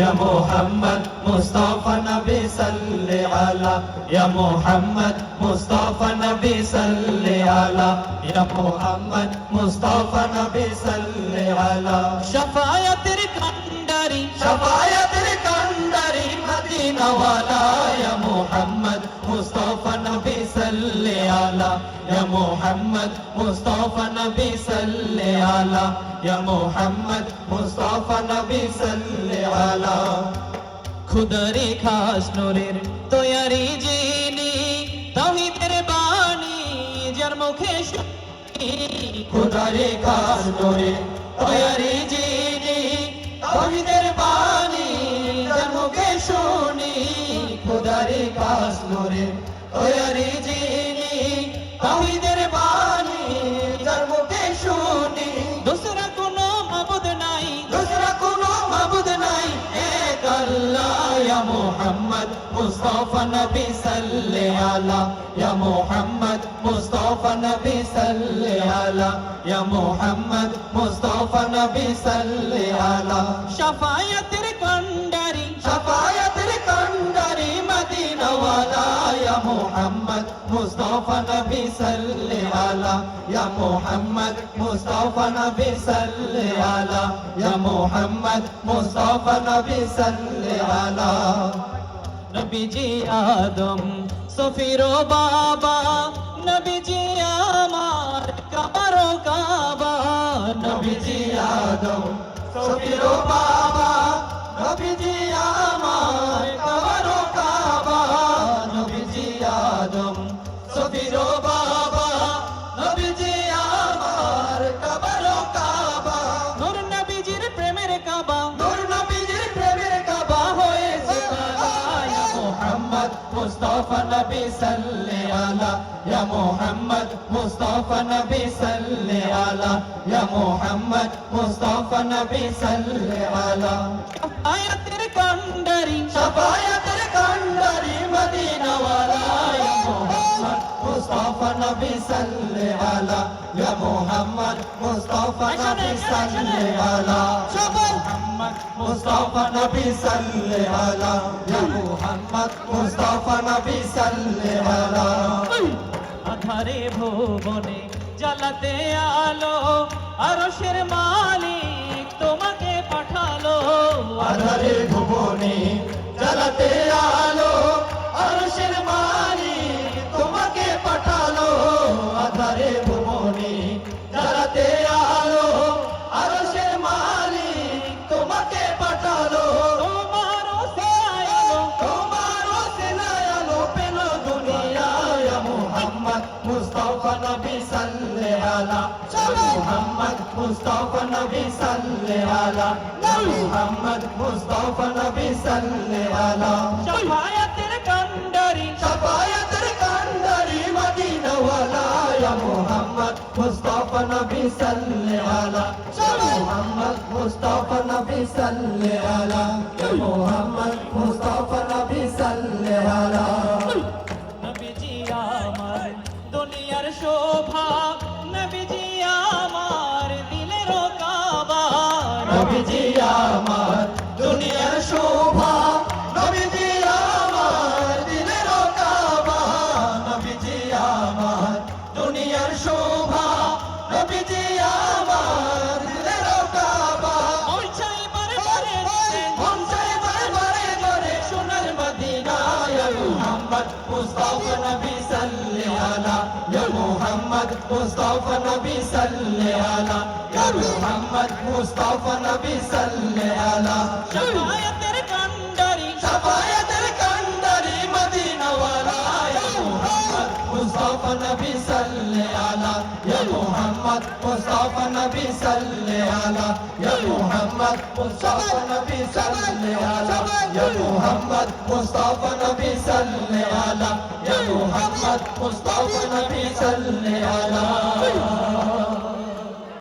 या मोहम्मद मुस्तफा नबी सल्ले अला या मोहम्मद मुस्तफा नबी सल्ले अला या मोहम्मद मुस्तफा नबी सल्ले अला शफायतेर कांडारी मदीना वाला या मोहम्मद मुस्तफा नबी सल्ले अला या मोहम्मद मुस्तफा नबी सल्ले अला या मोहम्मद मुस्तफा नबी सल्ले अला खुदारे खास नूरेर तैयारी जिनी ताওহীদের বাণী যার মুখে শুনি खुदारे खास नूरेर तैयारी जिनी ताওহীদের বাণী যার মুখে শুনি खुदारे खास नूरेर तैयारी जिनी ताওহীদের বাণী যার মুখে শুনি दूसरा কোনো মাবুদ নাই এক আল্লাহ या मोहम्मद मुस्तफा नबी सल्ले अला या मोहम्मद मुस्तफा नबी सल्ले अला या मोहम्मद मुस्तफा नबी सल्ले अला शफायतेर कांडारी मदीना वाला या मोहम्मद मुस्तफा नबी सल्ले अला या मोहम्मद मुस्तफा नबी सल्ले अला या मोहम्मद मुस्तफा नबी सल्ले अला नबीजी आदम सफीरो बाबा नबीजी आमार काबारो काबा नबीजी आदम सफीरो बाबा नबीजी आमार काबारो काबा नबीजी आदम सफीरो बाबा नबीजी आमार काबारो काबा नूर नबीजीर प्रेमेर काबा होएছে या मोहम्मद मुस्तफा नबी सल्ले अला या मोहम्मद मुस्तफा नबी सल्ले अला या मोहम्मद मुस्तफा नबी सल्ले अला शफायतेर कांडारी मदीना वाला या मोहम्मद मुस्तफा नबी सल्ले अला या मोहम्मद मुस्तफा नबी सल्ले अला मोहम्मद मुस्तफा नबी सल्ले अला या मोहम्मद मुस्तफा नबी सल्ले अला আধারে ভুবনে জ্বালাতে আলো আরশের মালিক তোমাকে পাঠালো আধারে ভুবনে জ্বালাতে আলো আরশের মালিক তোমাকে পাঠালো আধারে ভুবনে জ্বালাতে আলো আরশের মালিক তোমাকে পাঠালো मुस्तफा नबी सल्ले अला मोहम्मद मुस्तफा नबी सल्ले अला मोहम्मद मुस्तफा नबी सल्ले अला शफायतेर कांडारी मदीना वाला या मोहम्मद मुस्तफा नबी सल्ले अला मोहम्मद मुस्तफा नबी सल्ले अला मोहम्मद मुस्तफा नबी सल्ले अला नबीजी आमार दुनियार शोभा नबीजी आमार दिलेर काबा नबीजी आमार दुनियार शोभा नबीजी आमार दिलेर काबा नबीजी आमार दुनियार शोभा नबीजी आमार दिलेर काबा মন চাই বারে বারে সোনার মদিনা या मोहम्मद मुस्तफा नबी सल्ले अला या मोहम्मद मुस्तफा नबी सल्ले अला या मोहम्मद मुस्तफा नबी सल्ले अला शफायतेर कांडारी मदीना वाला या मोहम्मद मुस्तफा नबी सल्ले अला या मोहम्मद मुस्तफा नबी सल्ले अला या मोहम्मद मुस्तफा नबी सल्ले अला या मोहम्मद मुस्तफा नबी सल्ले अला या मोहम्मद मुस्तफा नबी सल्ले अला